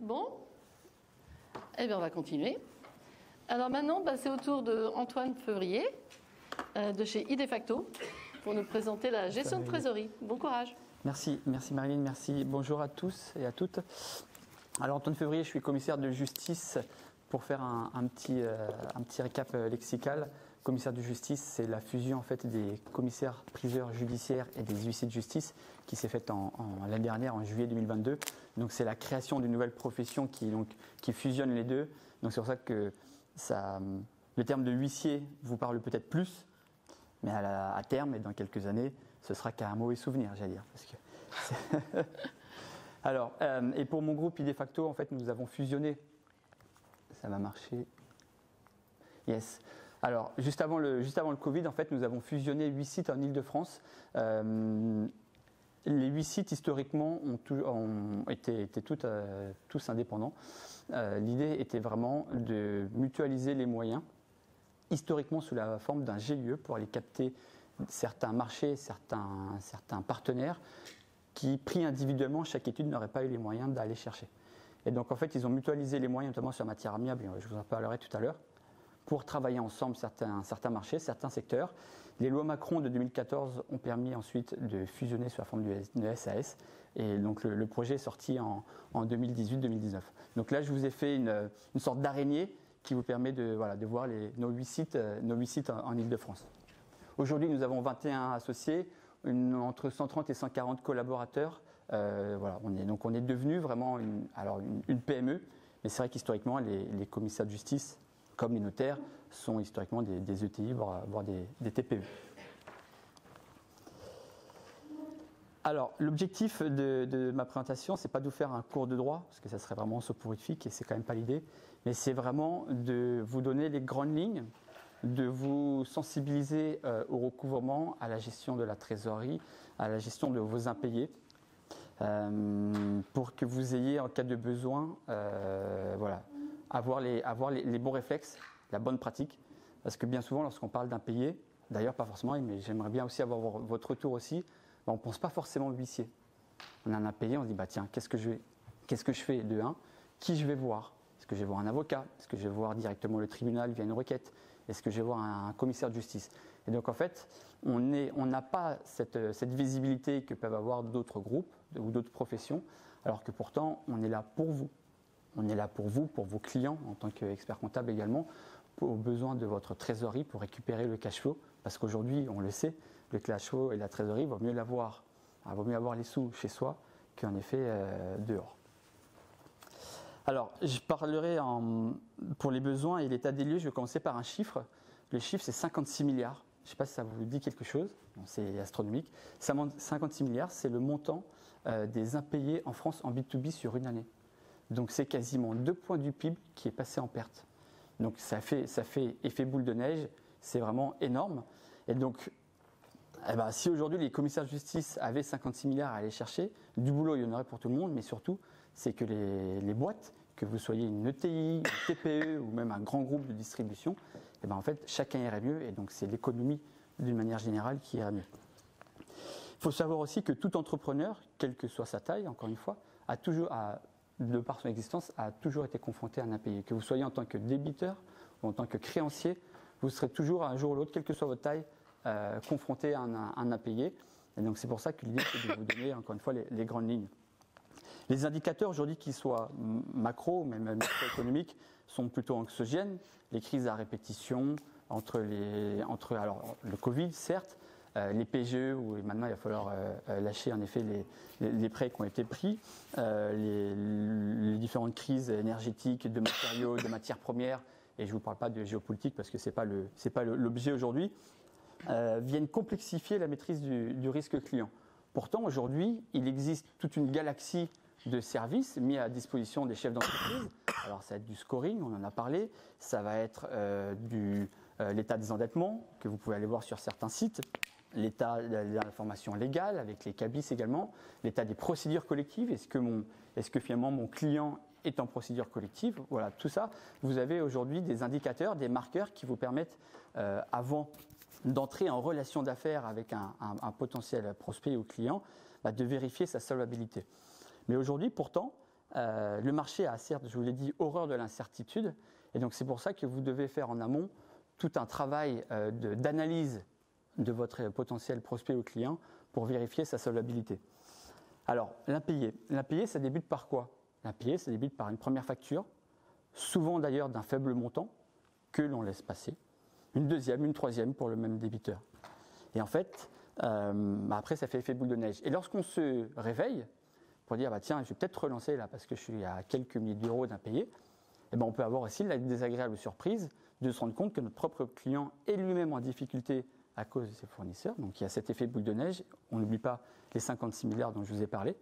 Bon, eh bien on va continuer. Alors maintenant, c'est au tour d'Antoine Fevrier de chez Idefacto pour nous présenter la gestion de trésorerie. Bon courage. Merci Marilyn, merci. Bonjour à tous et à toutes. Alors Antoine Fevrier, je suis commissaire de justice. Pour faire un petit récap lexical, commissaire de justice, c'est la fusion en fait des commissaires priseurs judiciaires et des huissiers de justice qui s'est faite l'année dernière, en juillet 2022. Donc c'est la création d'une nouvelle profession qui fusionne les deux. Donc c'est pour ça que le terme de huissier vous parle peut-être plus, mais à terme et dans quelques années, ce sera qu'un mauvais souvenir, j'allais dire. Parce que alors, et pour mon groupe Idefacto, en fait, nous avons fusionné. Ça va marcher. Yes. Alors, juste avant le Covid, en fait, nous avons fusionné 8 sites en Île-de-France. Les 8 sites, historiquement, ont été tous indépendants. L'idée était vraiment de mutualiser les moyens, historiquement sous la forme d'un GIE, pour aller capter certains marchés, certains partenaires qui, pris individuellement, chaque étude n'aurait pas eu les moyens d'aller chercher. Et donc en fait, ils ont mutualisé les moyens, notamment sur matière amiable, je vous en parlerai tout à l'heure, pour travailler ensemble certains marchés, certains secteurs. Les lois Macron de 2014 ont permis ensuite de fusionner sous la forme de SAS. Et donc le projet est sorti en 2018-2019. Donc là, je vous ai fait une sorte d'araignée qui vous permet de voir nos 8 sites en Île-de-France. Aujourd'hui, nous avons 21 associés, entre 130 et 140 collaborateurs. On est devenu vraiment une PME, mais c'est vrai qu'historiquement, les commissaires de justice, comme les notaires, sont historiquement des ETI, voire des TPE. Alors, l'objectif de ma présentation, c'est pas de vous faire un cours de droit, parce que ça serait vraiment soporifique et c'est quand même pas l'idée, mais c'est vraiment de vous donner les grandes lignes, de vous sensibiliser au recouvrement, à la gestion de la trésorerie, à la gestion de vos impayés, pour que vous ayez, en cas de besoin, avoir les bons réflexes, la bonne pratique. Parce que bien souvent, lorsqu'on parle d'impayés, d'ailleurs pas forcément, mais j'aimerais bien aussi avoir votre retour aussi, on ne pense pas forcément au huissier. On a un impayé, on se dit tiens, qu'est-ce que je fais de 1 ? Qui je vais voir ? Est-ce que je vais voir un avocat ? Est-ce que je vais voir directement le tribunal via une requête ? Est-ce que je vais voir un commissaire de justice ? Et donc en fait, on n'a pas cette visibilité que peuvent avoir d'autres groupes ou d'autres professions, alors que pourtant on est là pour vous. On est là pour vous, pour vos clients, en tant qu'expert comptable également, aux besoins de votre trésorerie pour récupérer le cash flow. Parce qu'aujourd'hui, on le sait, le cash flow et la trésorerie, il vaut mieux l'avoir. Il vaut mieux avoir les sous chez soi qu'en effet dehors. Alors, je parlerai pour les besoins et l'état des lieux, je vais commencer par un chiffre. Le chiffre, c'est 56 milliards. Je ne sais pas si ça vous dit quelque chose, c'est astronomique. 56 milliards, c'est le montant des impayés en France en B2B sur une année. Donc c'est quasiment 2 points du PIB qui est passé en perte. Donc ça fait effet boule de neige, c'est vraiment énorme. Et donc, si aujourd'hui les commissaires de justice avaient 56 milliards à aller chercher, du boulot il y en aurait pour tout le monde, mais surtout, c'est que les boîtes, que vous soyez une ETI, une TPE ou même un grand groupe de distribution, en fait, chacun irait mieux et donc c'est l'économie d'une manière générale qui irait mieux. Il faut savoir aussi que tout entrepreneur, quelle que soit sa taille, encore une fois, de par son existence, a toujours été confronté à un impayé. Que vous soyez en tant que débiteur ou en tant que créancier, vous serez toujours un jour ou l'autre, quelle que soit votre taille, confronté à un impayé. Et donc c'est pour ça que l'idée c'est de vous donner encore une fois les grandes lignes. Les indicateurs aujourd'hui, qu'ils soient macro ou même microéconomiques, sont plutôt anxiogènes. Les crises à répétition, entre le Covid certes, les PGE où maintenant il va falloir lâcher en effet les prêts qui ont été pris, les différentes crises énergétiques, de matériaux, de matières premières, et je ne vous parle pas de géopolitique parce que ce n'est pas l'objet aujourd'hui, viennent complexifier la maîtrise du risque client. Pourtant aujourd'hui, il existe toute une galaxie de services mis à disposition des chefs d'entreprise. Alors ça va être du scoring, on en a parlé, ça va être l'état des endettements, que vous pouvez aller voir sur certains sites, l'état de l'information légale avec les CABIS également, l'état des procédures collectives, est-ce que finalement mon client est en procédure collective, voilà, tout ça, vous avez aujourd'hui des indicateurs, des marqueurs qui vous permettent, avant d'entrer en relation d'affaires avec un potentiel prospect ou client, de vérifier sa solvabilité. Mais aujourd'hui, pourtant, le marché a certes, je vous l'ai dit, horreur de l'incertitude. Et donc c'est pour ça que vous devez faire en amont tout un travail d'analyse de votre potentiel prospect ou client pour vérifier sa solvabilité. Alors, l'impayé. L'impayé, ça débute par quoi? L'impayé, ça débute par une première facture, souvent d'ailleurs d'un faible montant, que l'on laisse passer. Une deuxième, une troisième pour le même débiteur. Et en fait, après, ça fait effet boule de neige. Et lorsqu'on se réveille, pour dire, tiens, je vais peut-être relancer là parce que je suis à quelques milliers d'euros d'impayé, eh ben, on peut avoir aussi la désagréable surprise de se rendre compte que notre propre client est lui-même en difficulté à cause de ses fournisseurs. Donc il y a cet effet boule de neige. On n'oublie pas les 56 milliards dont je vous ai parlé.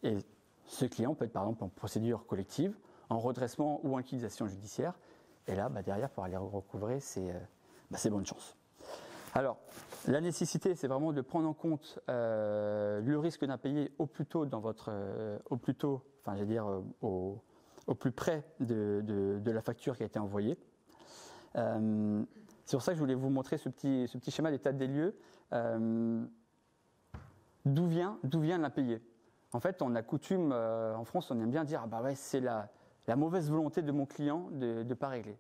Et ce client peut être par exemple en procédure collective, en redressement ou en liquidation judiciaire. Et là, derrière, pour aller recouvrer, c'est bonne chance. Alors, la nécessité, c'est vraiment de prendre en compte le risque d'impayé au plus tôt au plus près de la facture qui a été envoyée. C'est pour ça que je voulais vous montrer ce petit schéma d'état des lieux. D'où vient l'impayé? En fait, on a coutume, en France, on aime bien dire c'est la mauvaise volonté de mon client de ne pas régler.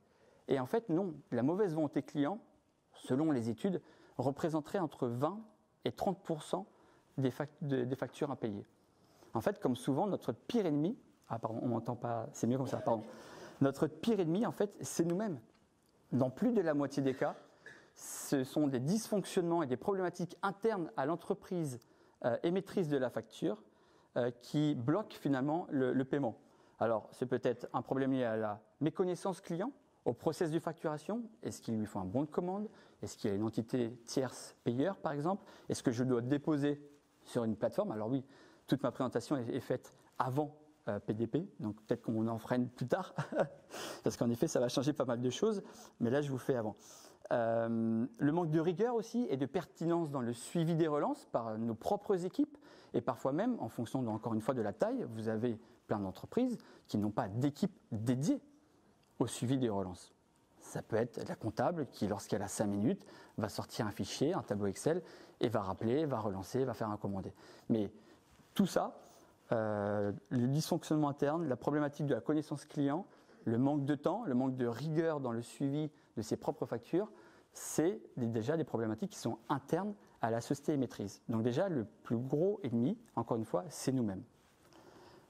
Et en fait, non, la mauvaise volonté client, selon les études, représenterait entre 20 et 30% des factures impayées. En fait, comme souvent, notre pire ennemi, on m'entend pas, c'est mieux comme ça, pardon. Notre pire ennemi, en fait, c'est nous-mêmes. Dans plus de la moitié des cas, ce sont des dysfonctionnements et des problématiques internes à l'entreprise émettrice de la facture qui bloquent finalement le paiement. Alors, c'est peut-être un problème lié à la méconnaissance client, au process de facturation. Est-ce qu'il lui faut un bon de commande? Est-ce qu'il y a une entité tierce payeur, par exemple? Est-ce que je dois déposer sur une plateforme? Alors oui, toute ma présentation est faite avant PDP, donc peut-être qu'on en fera une plus tard, parce qu'en effet, ça va changer pas mal de choses, mais là, je vous fais avant. Le manque de rigueur aussi et de pertinence dans le suivi des relances par nos propres équipes, et parfois même, en fonction, encore une fois, de la taille, vous avez plein d'entreprises qui n'ont pas d'équipe dédiée au suivi des relances. Ça peut être la comptable qui, lorsqu'elle a 5 minutes, va sortir un fichier, un tableau Excel, et va rappeler, va relancer, va faire un commandé. Mais tout ça, le dysfonctionnement interne, la problématique de la connaissance client, le manque de temps, le manque de rigueur dans le suivi de ses propres factures, c'est déjà des problématiques qui sont internes à la société émettrice. Donc déjà, le plus gros ennemi, encore une fois, c'est nous-mêmes.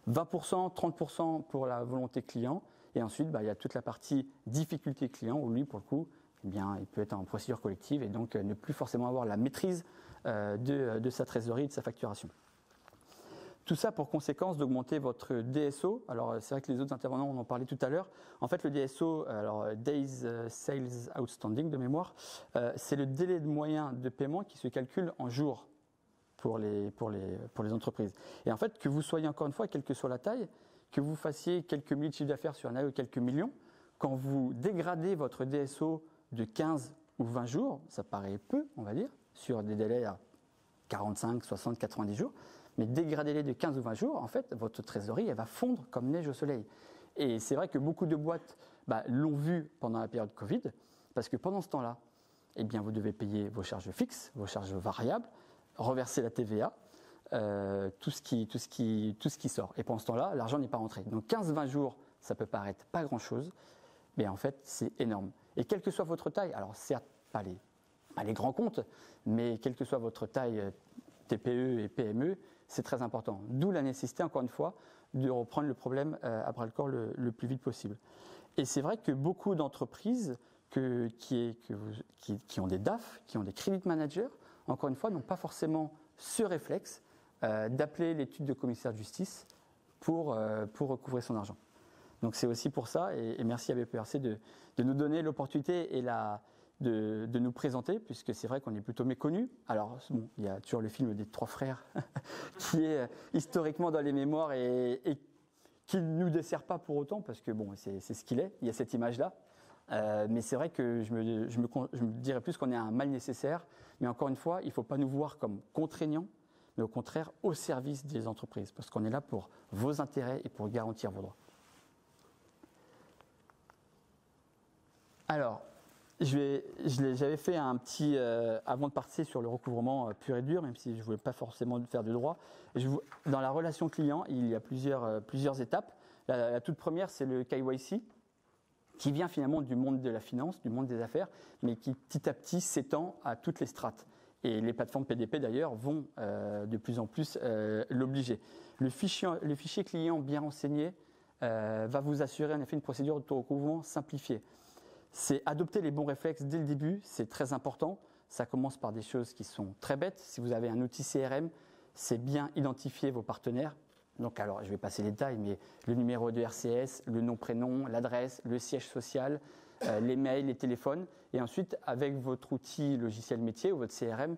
20%, 30% pour la volonté client, et ensuite, il y a toute la partie difficulté client, où lui, pour le coup, il peut être en procédure collective et donc ne plus forcément avoir la maîtrise de sa trésorerie et de sa facturation. Tout ça pour conséquence d'augmenter votre DSO. Alors, c'est vrai que les autres intervenants, on en parlait tout à l'heure. En fait, le DSO, alors Days Sales Outstanding de mémoire, c'est le délai moyen de paiement qui se calcule en jours pour les entreprises. Et en fait, que vous soyez encore une fois, quelle que soit la taille, que vous fassiez quelques milliers de chiffres d'affaires sur un an ou quelques millions, quand vous dégradez votre DSO de 15 ou 20 jours, ça paraît peu, on va dire, sur des délais à 45, 60, 90 jours, mais dégradez-les de 15 ou 20 jours, en fait, votre trésorerie, elle va fondre comme neige au soleil. Et c'est vrai que beaucoup de boîtes l'ont vu pendant la période Covid, parce que pendant ce temps-là, eh bien, vous devez payer vos charges fixes, vos charges variables, reverser la TVA, tout ce qui sort. Et pendant ce temps-là, l'argent n'est pas rentré. Donc 15-20 jours, ça peut paraître pas grand-chose, mais en fait, c'est énorme. Et quelle que soit votre taille, alors certes, pas les grands comptes, mais quelle que soit votre taille TPE et PME, c'est très important. D'où la nécessité, encore une fois, de reprendre le problème à bras-le-corps le plus vite possible. Et c'est vrai que beaucoup d'entreprises qui ont des DAF, qui ont des credit managers, encore une fois, n'ont pas forcément ce réflexe d'appeler l'étude de commissaire de justice pour recouvrer son argent. Donc c'est aussi pour ça, et merci à BPRC de nous donner l'opportunité et de nous présenter, puisque c'est vrai qu'on est plutôt méconnus. Alors, bon, il y a toujours le film des Trois Frères qui est historiquement dans les mémoires et qui ne nous dessert pas pour autant, parce que bon, c'est ce qu'il est, il y a cette image-là. Mais c'est vrai que je me dirais plus qu'on est un mal nécessaire, mais encore une fois, il ne faut pas nous voir comme contraignants, mais au contraire au service des entreprises, parce qu'on est là pour vos intérêts et pour garantir vos droits. Alors, J'avais fait un petit, avant de partir sur le recouvrement pur et dur, même si je ne voulais pas forcément faire de droit. Dans la relation client, il y a plusieurs étapes. La toute première, c'est le KYC, qui vient finalement du monde de la finance, du monde des affaires, mais qui petit à petit s'étend à toutes les strates. Et les plateformes PDP d'ailleurs vont de plus en plus l'obliger. Le fichier client bien renseigné va vous assurer en effet une procédure d'auto-recouvrement simplifiée. C'est adopter les bons réflexes dès le début, c'est très important. Ça commence par des choses qui sont très bêtes. Si vous avez un outil CRM, c'est bien identifier vos partenaires. Donc alors, je vais passer les détails, mais le numéro de RCS, le nom, prénom, l'adresse, le siège social, les mails, les téléphones. Et ensuite, avec votre outil logiciel métier ou votre CRM,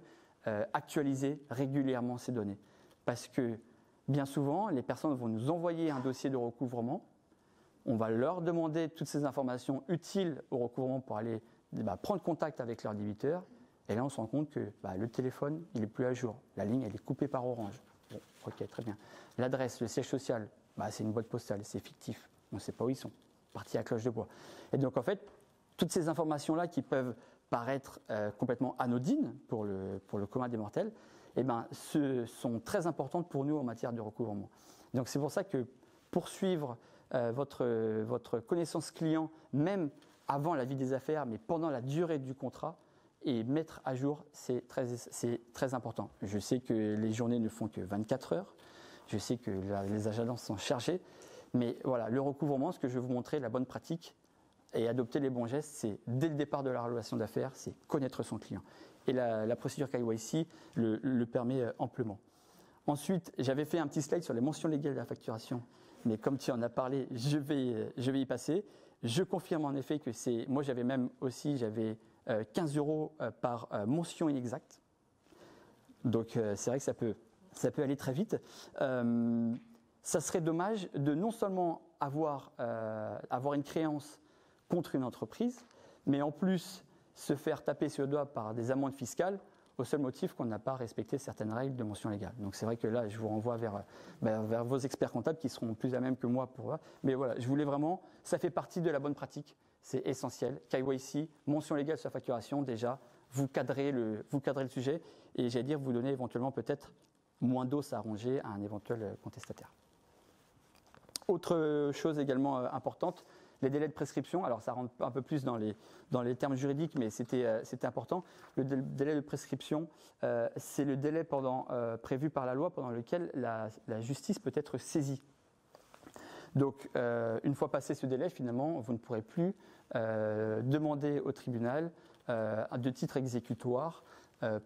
actualiser régulièrement ces données. Parce que bien souvent, les personnes vont nous envoyer un dossier de recouvrement. On va leur demander toutes ces informations utiles au recouvrement pour aller prendre contact avec leur débiteur. Et là, on se rend compte que le téléphone, il n'est plus à jour. La ligne, elle est coupée par Orange. Bon, ok, très bien. L'adresse, le siège social, c'est une boîte postale, c'est fictif. On ne sait pas où ils sont. Parti à cloche de bois. Et donc, en fait, toutes ces informations-là qui peuvent paraître complètement anodines pour le commun des mortels, sont très importantes pour nous en matière de recouvrement. Donc, c'est pour ça que poursuivre votre connaissance client, même avant la vie des affaires, mais pendant la durée du contrat, et mettre à jour, c'est très important. Je sais que les journées ne font que 24 heures, je sais que les agendas sont chargés, mais voilà, le recouvrement, ce que je vais vous montrer, la bonne pratique et adopter les bons gestes, c'est dès le départ de la relation d'affaires, c'est connaître son client. Et la procédure KYC le permet amplement. Ensuite, j'avais fait un petit slide sur les mentions légales de la facturation. Mais comme tu en as parlé, je vais y passer. Je confirme en effet que moi j'avais 15 € par mention inexacte. Donc c'est vrai que ça peut aller très vite. Ça serait dommage de non seulement avoir une créance contre une entreprise, mais en plus se faire taper sur le doigt par des amendes fiscales au seul motif qu'on n'a pas respecté certaines règles de mention légale. Donc c'est vrai que là, je vous renvoie vers vos experts comptables qui seront plus à même que moi pour ça. Mais voilà, je voulais vraiment, ça fait partie de la bonne pratique, c'est essentiel. KYC, mention légale sur la facturation, déjà, vous cadrez le sujet et j'allais dire, vous donnez éventuellement peut-être moins d'os à ronger à un éventuel contestataire. Autre chose également importante, les délais de prescription. Alors ça rentre un peu plus dans les termes juridiques, mais c'était important. Le délai de prescription, c'est le délai prévu par la loi pendant lequel la justice peut être saisie. Donc une fois passé ce délai, finalement, vous ne pourrez plus demander au tribunal de titre exécutoire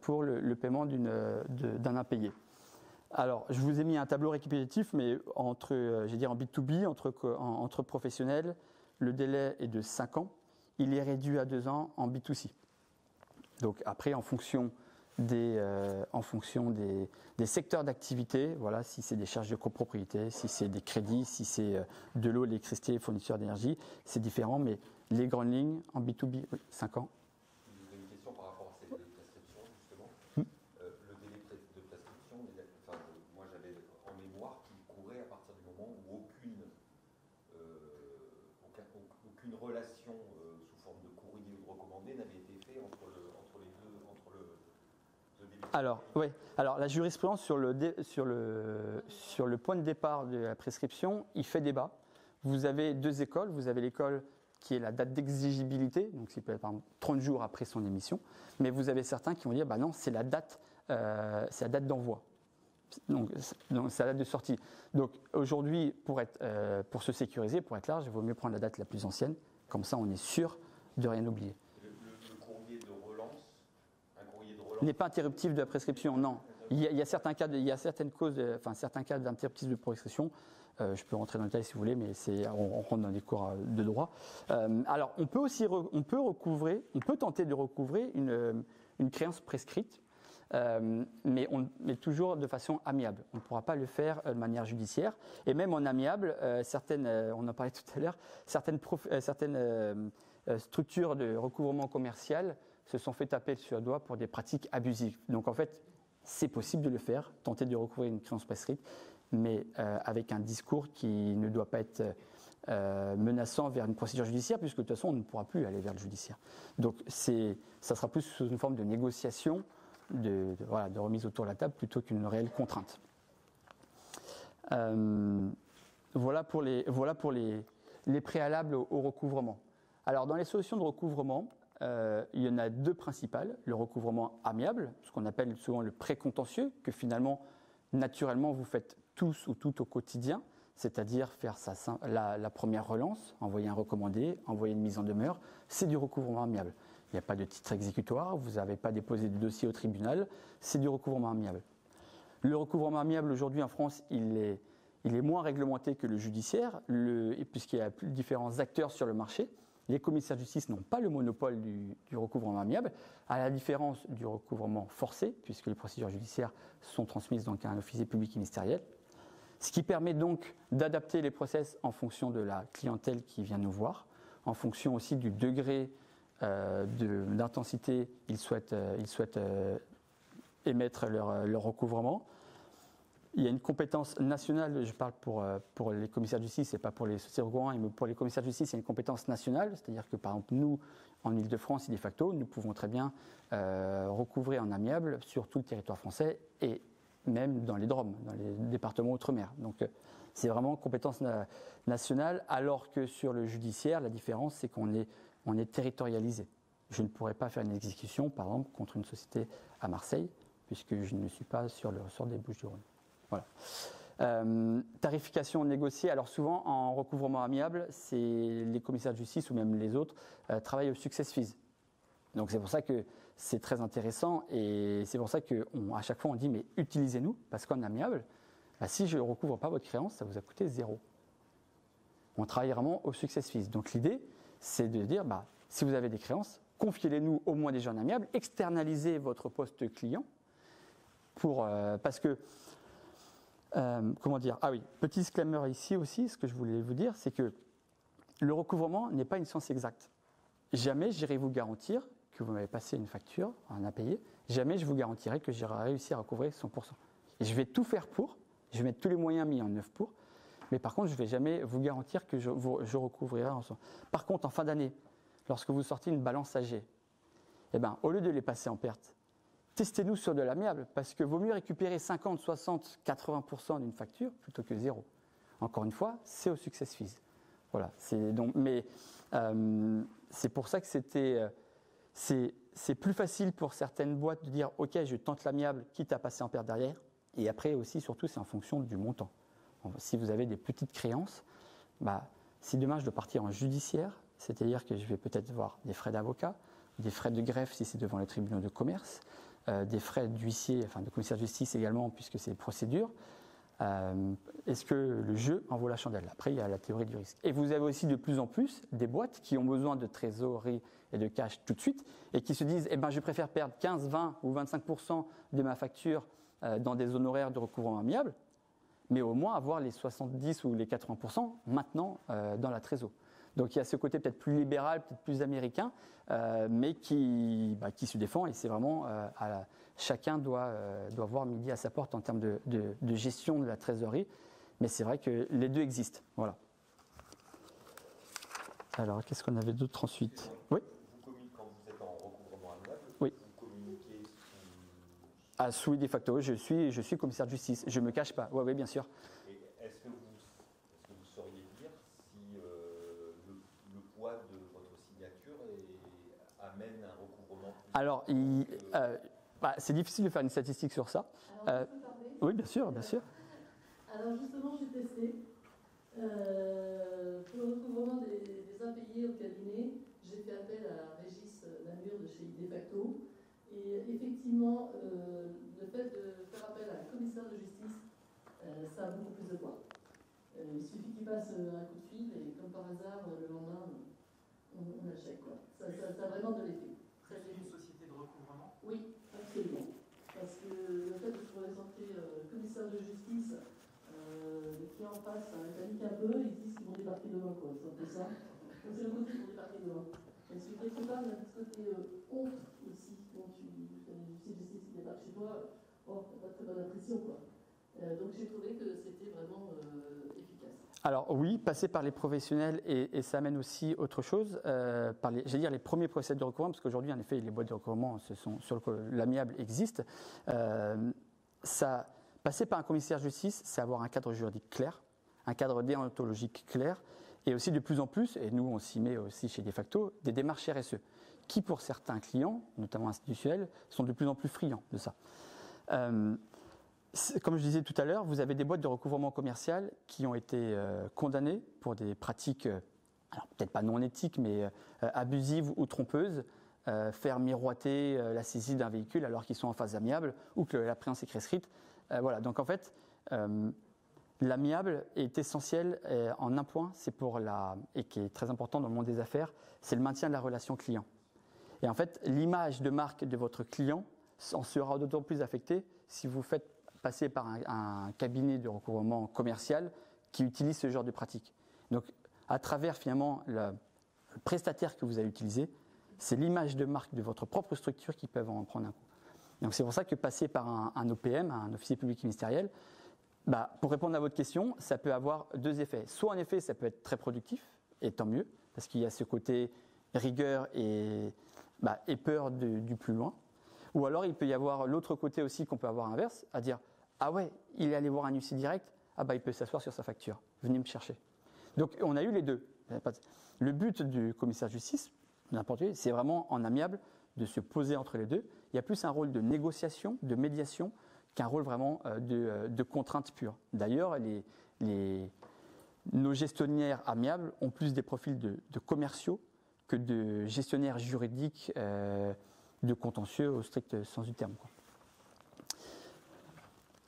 pour le paiement d'un impayé. Alors, je vous ai mis un tableau récapitulatif, mais en B2B, entre professionnels, le délai est de 5 ans. Il est réduit à 2 ans en B2C. Donc après, en fonction des secteurs d'activité, voilà, si c'est des charges de copropriété, si c'est des crédits, si c'est de l'eau, l'électricité, fournisseurs d'énergie, c'est différent, mais les grandes lignes en B2B, oui, 5 ans. J'ai une question par rapport à ces délais de prescription, justement. Le délai de prescription, moi j'avais en mémoire qu'il courait à partir du moment où aucune relation sous forme de courrier ou de recommandé n'avait été faite entre le débiteur. Alors, oui. Alors, la jurisprudence sur le point de départ de la prescription, il fait débat. Vous avez 2 écoles. Vous avez l'école qui est la date d'exigibilité, donc c'est peut être par exemple 30 jours après son émission, mais vous avez certains qui vont dire, non, c'est la date d'envoi. Donc c'est la date de sortie. Donc aujourd'hui, pour se sécuriser, pour être large, il vaut mieux prendre la date la plus ancienne, comme ça on est sûr de rien oublier. Le courrier de relance, n'est pas interruptif de la prescription, non. Il y a certains cas, certains cas d'interruptif de prescription. Je peux rentrer dans le détail si vous voulez, mais on rentre dans des cours de droit. Alors, on peut tenter de recouvrer une créance prescrite, mais toujours de façon amiable. On ne pourra pas le faire de manière judiciaire. Et même en amiable, on en parlait tout à l'heure, certaines structures de recouvrement commercial se sont fait taper sur le doigt pour des pratiques abusives. Donc en fait, c'est possible de le faire, tenter de recouvrir une créance prescrite, mais avec un discours qui ne doit pas être menaçant vers une procédure judiciaire, puisque de toute façon, on ne pourra plus aller vers le judiciaire. Donc, ça sera plus sous une forme de négociation, de remise autour de la table, plutôt qu'une réelle contrainte. Voilà pour les préalables au recouvrement. Alors, dans les solutions de recouvrement, il y en a deux principales. Le recouvrement amiable, ce qu'on appelle souvent le précontentieux, que finalement, naturellement, vous faites tous ou toutes au quotidien, c'est-à-dire faire la première relance, envoyer un recommandé, envoyer une mise en demeure, c'est du recouvrement amiable. Il n'y a pas de titre exécutoire, vous n'avez pas déposé de dossier au tribunal, c'est du recouvrement amiable. Le recouvrement amiable aujourd'hui en France, il est moins réglementé que le judiciaire, puisqu'il y a plus de différents acteurs sur le marché. Les commissaires de justice n'ont pas le monopole du recouvrement amiable, à la différence du recouvrement forcé, puisque les procédures judiciaires sont transmises donc à un officier public ministériel. Ce qui permet donc d'adapter les process en fonction de la clientèle qui vient nous voir, en fonction aussi du degré d'intensité ils souhaitent émettre leur recouvrement. Il y a une compétence nationale, je parle pour les commissaires de justice et pas pour les sociétés de recouvrement, mais pour les commissaires de justice, il y a une compétence nationale, c'est-à-dire que par exemple nous, en Ile-de-France, de facto, nous pouvons très bien recouvrer en amiable sur tout le territoire français et même dans les DROM, dans les départements outre-mer. Donc c'est vraiment compétence nationale, alors que sur le judiciaire, la différence c'est qu'on est territorialisé. Je ne pourrais pas faire une exécution, par exemple, contre une société à Marseille, puisque je ne suis pas sur le ressort des Bouches-du-Rhône. Voilà. Tarification négociée. Alors souvent, en recouvrement amiable, c'est les commissaires de justice ou même les autres travaillent au success fees. Donc c'est pour ça que c'est très intéressant et c'est pour ça qu'à chaque fois on dit mais utilisez-nous parce qu'en amiable, si je ne recouvre pas votre créance, ça vous a coûté 0. On travaille vraiment au success fees. Donc l'idée, c'est de dire si vous avez des créances, confiez-les-nous au moins déjà en amiable, externalisez votre poste client parce que comment dire ? Ah oui, petit disclaimer ici aussi, ce que je voulais vous dire, c'est que le recouvrement n'est pas une science exacte. Jamais j'irai vous garantir que vous m'avez passé une facture, un impayé, jamais je vous garantirai que j'irai réussir à recouvrer 100%. Et je vais tout faire pour, je vais mettre tous les moyens mis en œuvre pour, mais par contre, je ne vais jamais vous garantir que je recouvrirai en 100%. Par contre, en fin d'année, lorsque vous sortez une balance AG, au lieu de les passer en perte, testez-nous sur de l'amiable, parce que vaut mieux récupérer 50, 60, 80% d'une facture plutôt que 0. Encore une fois, c'est au success fees. Voilà. C'est pour ça que c'est plus facile pour certaines boîtes de dire « Ok, je tente l'amiable, quitte à passer en perte derrière ». Et après aussi, surtout, c'est en fonction du montant. Si vous avez des petites créances, si demain je dois partir en judiciaire, c'est-à-dire que je vais peut-être voir des frais d'avocat, des frais de greffe si c'est devant les tribunaux de commerce, des frais d'huissier, enfin de commissaire de justice également, puisque c'est procédure. Est-ce que le jeu en vaut la chandelle ? Après, il y a la théorie du risque. Et vous avez aussi de plus en plus des boîtes qui ont besoin de trésorerie et de cash tout de suite et qui se disent je préfère perdre 15, 20 ou 25% de ma facture dans des honoraires de recouvrement amiable, mais au moins avoir les 70 ou les 80% maintenant dans la trésorerie. Donc il y a ce côté peut-être plus libéral, peut-être plus américain, mais qui se défend et c'est vraiment chacun doit voir midi à sa porte en termes de gestion de la trésorerie. Mais c'est vrai que les deux existent. Voilà. Alors qu'est-ce qu'on avait d'autre ensuite ? Oui. Vous communiquez quand vous êtes en recouvrement amiable. Oui. Vous communiquez sous de facto. Je suis commissaire de justice. Je me cache pas. Oui, bien sûr. Et est-ce que vous sauriez dire si le poids de votre signature amène un recouvrement plus Alors, c'est difficile de faire une statistique sur ça. Alors, je peux parler ? Oui, bien sûr, bien sûr. Alors justement, j'ai testé. Pour le recouvrement des impayés au cabinet, j'ai fait appel à Régis Namur de chez IDEFacto. Et effectivement, le fait de faire appel à un commissaire de justice, ça a beaucoup plus de poids. Il suffit qu'il passe un coup de fil et comme par hasard, le lendemain, on achète. Ça a vraiment de l'effet. C'est une société de recouvrement ? Oui, absolument. Parce que le fait de se présenter commissaire de justice, les clients en face, ils paniquent un peu, ils disent qu'ils vont débarquer demain, quoi. C'est un peu ça. Donc c'est le côté qu'ils vont débarquer demain. Parce que quelque part, il y a un petit côté honte aussi, quand tu fais une justice qui débarque chez toi, t'as pas de très bonne impression, quoi. Donc j'ai trouvé que c'était vraiment efficace. Alors oui, passer par les professionnels et ça amène aussi autre chose, j'allais dire les premiers procès de recouvrement, parce qu'aujourd'hui en effet les boîtes de recouvrement l'amiable existe. Passer par un commissaire de justice, c'est avoir un cadre juridique clair, un cadre déontologique clair, et aussi de plus en plus, et nous on s'y met aussi chez De Facto, des démarches RSE, qui pour certains clients, notamment institutionnels, sont de plus en plus friands de ça. Comme je disais tout à l'heure, vous avez des boîtes de recouvrement commercial qui ont été condamnées pour des pratiques, alors peut-être pas non éthiques, mais abusives ou trompeuses, faire miroiter la saisie d'un véhicule alors qu'ils sont en phase amiable ou que la créance est prescrite. Voilà, donc en fait, l'amiable est essentiel en un point, et qui est très important dans le monde des affaires, c'est le maintien de la relation client. Et en fait, l'image de marque de votre client en sera d'autant plus affectée si vous faites passer par un cabinet de recouvrement commercial qui utilise ce genre de pratique. Donc, à travers finalement le prestataire que vous allez utiliser, c'est l'image de marque de votre propre structure qui peut en prendre un coup. Donc, c'est pour ça que passer par un OPM, un officier public ministériel, pour répondre à votre question, ça peut avoir deux effets. Soit en effet, ça peut être très productif, et tant mieux, parce qu'il y a ce côté rigueur et peur du plus loin. Ou alors, il peut y avoir l'autre côté aussi qu'on peut avoir inverse, à dire « Ah ouais, il est allé voir un huissier direct, il peut s'asseoir sur sa facture, venez me chercher. » Donc, on a eu les deux. Le but du commissaire de justice, n'importe qui, c'est vraiment en amiable de se poser entre les deux. Il y a plus un rôle de négociation, de médiation, qu'un rôle vraiment de contrainte pure. D'ailleurs, nos gestionnaires amiables ont plus des profils de commerciaux que de gestionnaires juridiques de contentieux au strict sens du terme, quoi.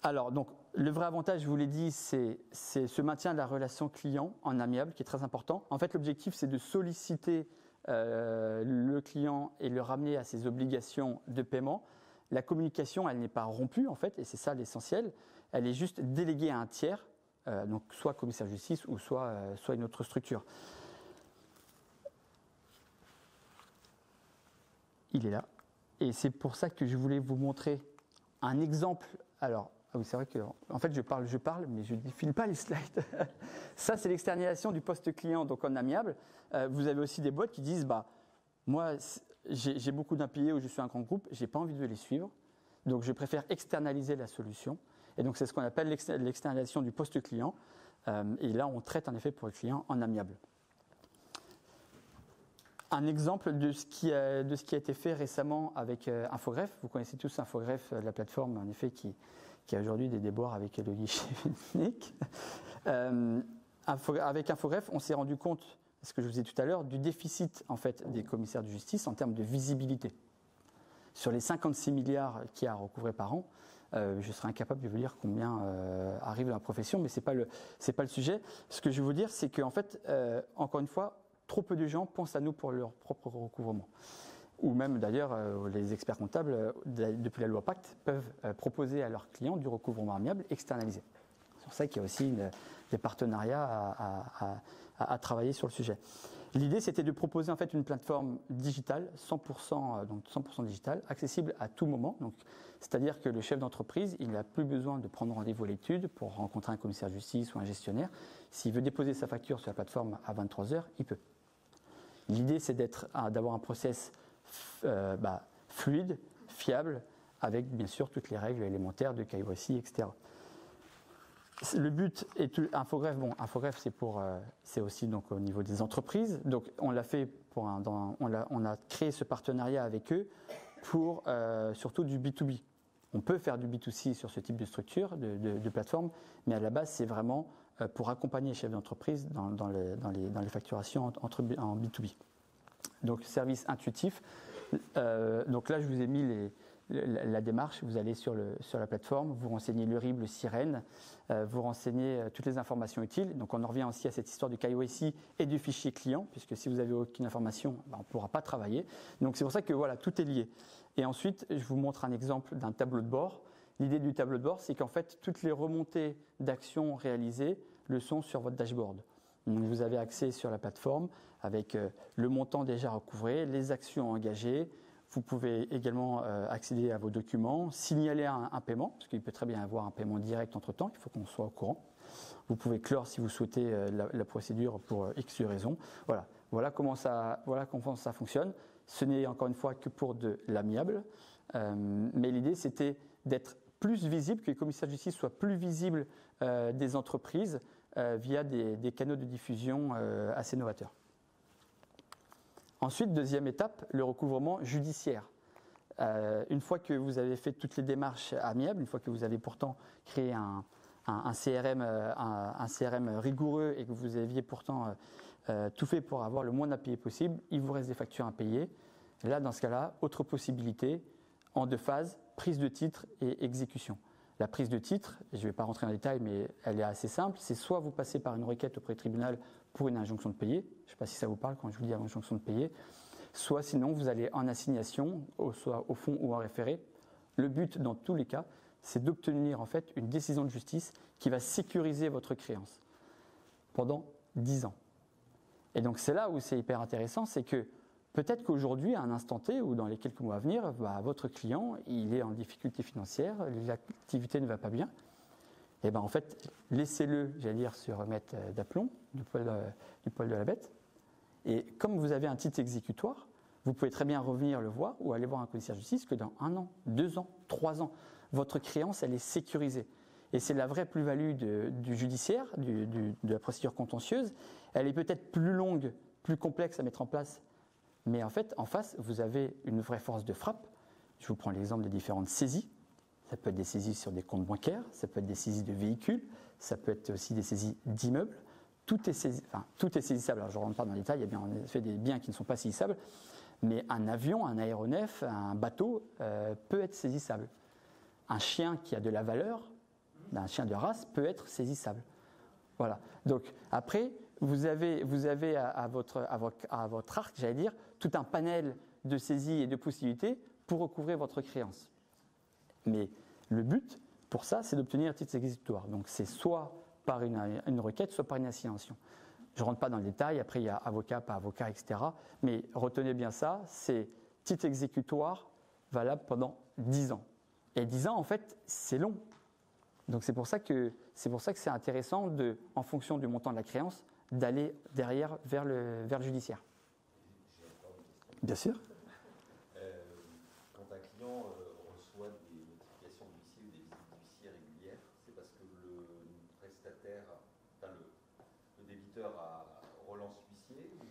Alors, donc, le vrai avantage, je vous l'ai dit, c'est ce maintien de la relation client en amiable qui est très important. En fait, l'objectif, c'est de solliciter le client et le ramener à ses obligations de paiement. La communication, elle n'est pas rompue, en fait, et c'est ça l'essentiel. Elle est juste déléguée à un tiers, donc soit commissaire de justice ou soit une autre structure. Il est là. Et c'est pour ça que je voulais vous montrer un exemple. Alors, oui, c'est vrai que en fait, je parle, mais je ne défile pas les slides. Ça, c'est l'externalisation du poste client, donc en amiable. Vous avez aussi des boîtes qui disent, moi, j'ai beaucoup d'impayés où je suis un grand groupe, je n'ai pas envie de les suivre, donc je préfère externaliser la solution. Et donc, c'est ce qu'on appelle l'externalisation du poste client. Et là, on traite en effet pour le client en amiable. Un exemple de ce qui a été fait récemment avec Infogreffe. Vous connaissez tous Infogreffe, la plateforme en effet qui a aujourd'hui des déboires avec le guichet unique. Avec Infogreffe, on s'est rendu compte, ce que je vous disais tout à l'heure, du déficit en fait des commissaires de justice en termes de visibilité. Sur les 56 milliards qu'il y a à recouvrer par an, je serais incapable de vous dire combien arrive dans la profession, mais c'est pas le sujet. Ce que je veux vous dire, c'est qu'en fait, encore une fois, trop peu de gens pensent à nous pour leur propre recouvrement. Ou même d'ailleurs, les experts comptables, depuis la loi Pacte, peuvent proposer à leurs clients du recouvrement amiable externalisé. C'est pour ça qu'il y a aussi des partenariats à travailler sur le sujet. L'idée, c'était de proposer en fait une plateforme digitale, 100% digitale, accessible à tout moment. Donc, c'est-à-dire que le chef d'entreprise, il n'a plus besoin de prendre rendez-vous à l'étude pour rencontrer un commissaire de justice ou un gestionnaire. S'il veut déposer sa facture sur la plateforme à 23h, il peut. L'idée, c'est d'avoir un process fluide, fiable, avec bien sûr toutes les règles élémentaires de KYC, etc. Le but est Infogreffe. Infogreffe, c'est aussi donc au niveau des entreprises. Donc on l'a fait on a créé ce partenariat avec eux pour surtout du B2B. On peut faire du B2C sur ce type de structure, de plateforme, mais à la base c'est vraiment pour accompagner les chefs d'entreprise dans les facturations en B2B. Donc service intuitif. Donc là je vous ai mis la démarche, vous allez sur la plateforme, vous renseignez le RIB, le SIREN, vous renseignez toutes les informations utiles. Donc on en revient aussi à cette histoire du KYC et du fichier client, puisque si vous n'avez aucune information, on ne pourra pas travailler. Donc c'est pour ça que voilà, tout est lié. Et ensuite, je vous montre un exemple d'un tableau de bord. L'idée du tableau de bord, c'est qu'en fait, toutes les remontées d'actions réalisées le sont sur votre dashboard. Donc vous avez accès sur la plateforme avec le montant déjà recouvré, les actions engagées. vous pouvez également accéder à vos documents, signaler un paiement, parce qu'il peut très bien y avoir un paiement direct entre-temps, il faut qu'on soit au courant. Vous pouvez clore si vous souhaitez la procédure pour X raisons. Voilà comment ça fonctionne. Ce n'est encore une fois que pour de l'amiable, mais l'idée c'était d'être plus visible, que les commissaires de justice soient plus visibles des entreprises via des canaux de diffusion assez novateurs. Ensuite, deuxième étape, le recouvrement judiciaire. Une fois que vous avez fait toutes les démarches amiables, une fois que vous avez pourtant créé un CRM rigoureux et que vous aviez pourtant tout fait pour avoir le moins d'impayés possible, il vous reste des factures impayées. Et là, dans ce cas-là, autre possibilité, en 2 phases, prise de titre et exécution. La prise de titre, je ne vais pas rentrer dans les détails, mais elle est assez simple, c'est soit vous passez par une requête auprès du tribunal pour une injonction de payer, je ne sais pas si ça vous parle quand je vous dis injonction de payer, soit sinon vous allez en assignation, soit au fond ou en référé. Le but dans tous les cas, c'est d'obtenir en fait une décision de justice qui va sécuriser votre créance pendant 10 ans. Et donc c'est là où c'est hyper intéressant, c'est que peut-être qu'aujourd'hui, à un instant T ou dans les quelques mois à venir, votre client, il est en difficulté financière, l'activité ne va pas bien. Et en fait, laissez-le, j'allais dire, se remettre d'aplomb du poil de la bête. Et comme vous avez un titre exécutoire, vous pouvez très bien revenir le voir ou aller voir un commissaire de justice que dans 1 an, 2 ans, 3 ans, votre créance, elle est sécurisée. Et c'est la vraie plus-value du judiciaire, de la procédure contentieuse. Elle est peut-être plus longue, plus complexe à mettre en place, mais en fait, en face, vous avez une vraie force de frappe. Je vous prends l'exemple des différentes saisies. Ça peut être des saisies sur des comptes bancaires, ça peut être des saisies de véhicules, ça peut être aussi des saisies d'immeubles. Tout est saisissable. Alors, je ne rentre pas dans les détails, il y a bien en effet des biens qui ne sont pas saisissables, mais un avion, un aéronef, un bateau peut être saisissable. Un chien qui a de la valeur, un chien de race, peut être saisissable. Voilà. Donc, après, vous avez à votre arc, j'allais dire, tout un panel de saisies et de possibilités pour recouvrer votre créance. Mais le but, pour ça, c'est d'obtenir un titre exécutoire. Donc, c'est soit par une requête, soit par une assignation. Je ne rentre pas dans le détail, après il y a avocat, pas avocat, etc. Mais retenez bien ça, c'est titre exécutoire valable pendant 10 ans. Et 10 ans, en fait, c'est long. Donc c'est pour ça que c'est intéressant, en fonction du montant de la créance, d'aller derrière vers le judiciaire. Bien sûr. Quand un client reçoit des notifications d'huissier ou des visites d'huissier régulières, c'est parce que le prestataire, le débiteur relance l'huissier, ou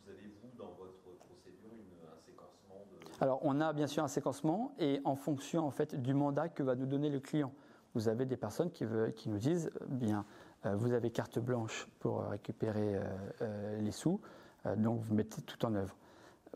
vous avez, vous, dans votre procédure, un séquencement de... Alors, on a bien sûr un séquencement, et en fonction en fait, du mandat que va nous donner le client. Vous avez des personnes qui nous disent, vous avez carte blanche pour récupérer les sous, donc vous mettez tout en œuvre.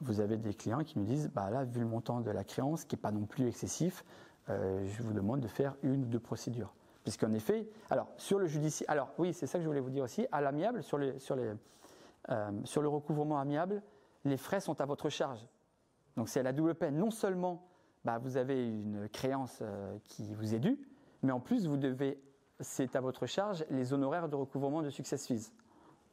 Vous avez des clients qui nous disent, là, vu le montant de la créance, qui n'est pas non plus excessif, je vous demande de faire 1 ou 2 procédures. Puisqu'en effet, alors sur le judiciaire, alors oui, c'est ça que je voulais vous dire aussi, à l'amiable, sur le recouvrement amiable, les frais sont à votre charge. Donc c'est à la double peine. Non seulement vous avez une créance qui vous est due, mais en plus c'est à votre charge les honoraires de recouvrement de success fees.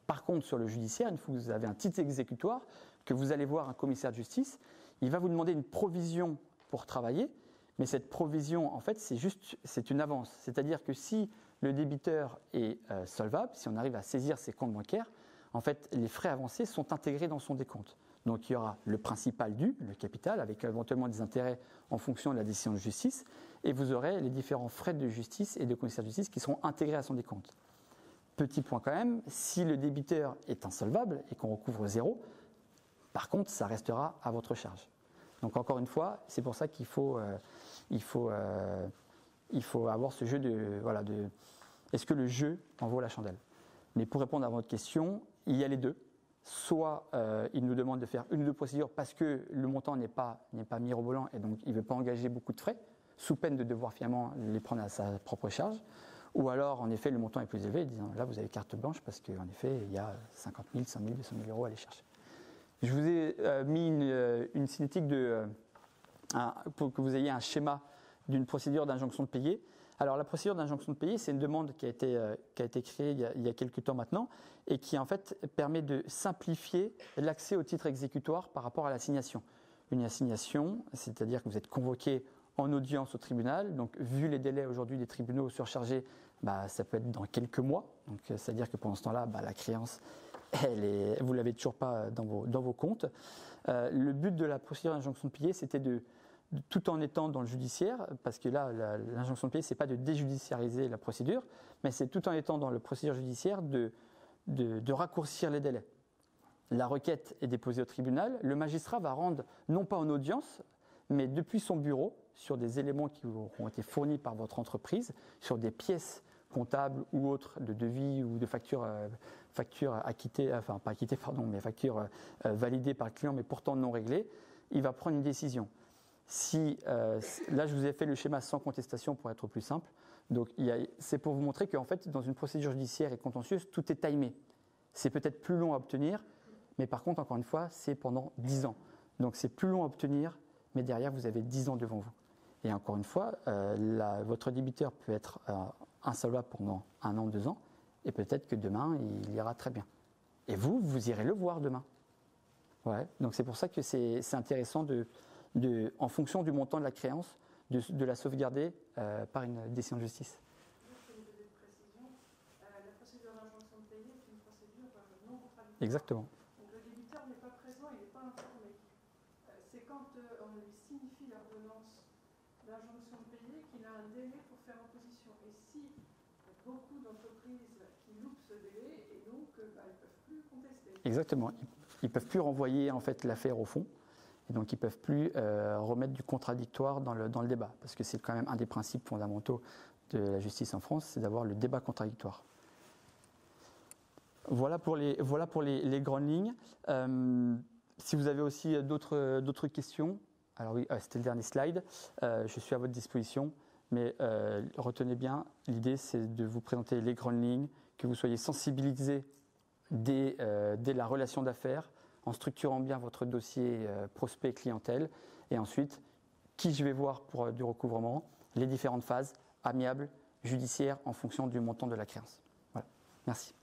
Par contre, sur le judiciaire, une fois que vous avez un titre exécutoire, que vous allez voir un commissaire de justice, il va vous demander une provision pour travailler, mais cette provision, en fait, c'est une avance. C'est-à-dire que si le débiteur est solvable, si on arrive à saisir ses comptes bancaires, en fait, les frais avancés sont intégrés dans son décompte. Donc, il y aura le principal dû, le capital, avec éventuellement des intérêts en fonction de la décision de justice, et vous aurez les différents frais de justice et de commissaire de justice qui seront intégrés à son décompte. Petit point quand même, si le débiteur est insolvable et qu'on recouvre 0, par contre, ça restera à votre charge. Donc encore une fois, c'est pour ça qu'il faut avoir ce jeu de est-ce que le jeu en vaut la chandelle? Mais pour répondre à votre question, il y a les deux. Soit il nous demande de faire 1 ou 2 procédures parce que le montant n'est pas mirobolant et donc il ne veut pas engager beaucoup de frais, sous peine de devoir finalement les prendre à sa propre charge. Ou alors, en effet, le montant est plus élevé, disant là, vous avez carte blanche parce qu'en effet, il y a 50 000, 100 000, 200 000 euros à aller chercher. Je vous ai mis une cinétique pour que vous ayez un schéma d'une procédure d'injonction de payer. Alors, la procédure d'injonction de payer, c'est une demande qui a été créée il y a quelques temps maintenant et qui, en fait, permet de simplifier l'accès au titre exécutoire par rapport à l'assignation. une assignation, c'est-à-dire que vous êtes convoqué en audience au tribunal. Donc, vu les délais aujourd'hui des tribunaux surchargés, ça peut être dans quelques mois. Donc, c'est-à-dire que pendant ce temps-là, la créance, vous ne l'avez toujours pas dans vos comptes. Le but de la procédure d'injonction de piller, c'était tout en étant dans le judiciaire, parce que là, l'injonction de piller, ce n'est pas de déjudiciariser la procédure, mais c'est tout en étant dans la procédure judiciaire de raccourcir les délais. La requête est déposée au tribunal, le magistrat va rendre, non pas en audience, mais depuis son bureau, sur des éléments qui auront été fournis par votre entreprise, sur des pièces comptables ou autres de devis ou de factures acquittées, enfin pas acquittées, pardon, mais factures validées par le client mais pourtant non réglées, il va prendre une décision. Là, je vous ai fait le schéma sans contestation pour être plus simple. Donc, c'est pour vous montrer qu'en fait, dans une procédure judiciaire et contentieuse, tout est timé. C'est peut-être plus long à obtenir, mais par contre, encore une fois, c'est pendant 10 ans. Donc, c'est plus long à obtenir, mais derrière, vous avez 10 ans devant vous. Et encore une fois, votre débiteur peut être insolvable pendant 1 an, 2 ans, et peut-être que demain, il ira très bien. Et vous irez le voir demain. Ouais. Donc, c'est pour ça que c'est intéressant en fonction du montant de la créance, de la sauvegarder par une décision de justice. Juste une petite précision, la procédure d'injonction de payer est une procédure non contradictoire. Exactement. Donc le débiteur n'est pas présent, il n'est pas informé. C'est quand on lui signifie l'ordonnance d'injonction de payer qu'il a un délai pour faire opposition. Et si beaucoup d'entreprises qui loupent ce délai, et donc ils ne peuvent plus contester. Exactement. Ils ne peuvent plus renvoyer en fait l'affaire au fond. Et donc, ils ne peuvent plus remettre du contradictoire dans le débat, parce que c'est quand même un des principes fondamentaux de la justice en France, c'est d'avoir le débat contradictoire. Voilà pour les grandes lignes. Si vous avez aussi d'autres questions, alors oui, c'était le dernier slide, je suis à votre disposition, mais retenez bien, l'idée c'est de vous présenter les grandes lignes, que vous soyez sensibilisés dès la relation d'affaires, en structurant bien votre dossier prospect clientèle, et ensuite, qui je vais voir pour du recouvrement, les différentes phases, amiables, judiciaires, en fonction du montant de la créance. Voilà, merci.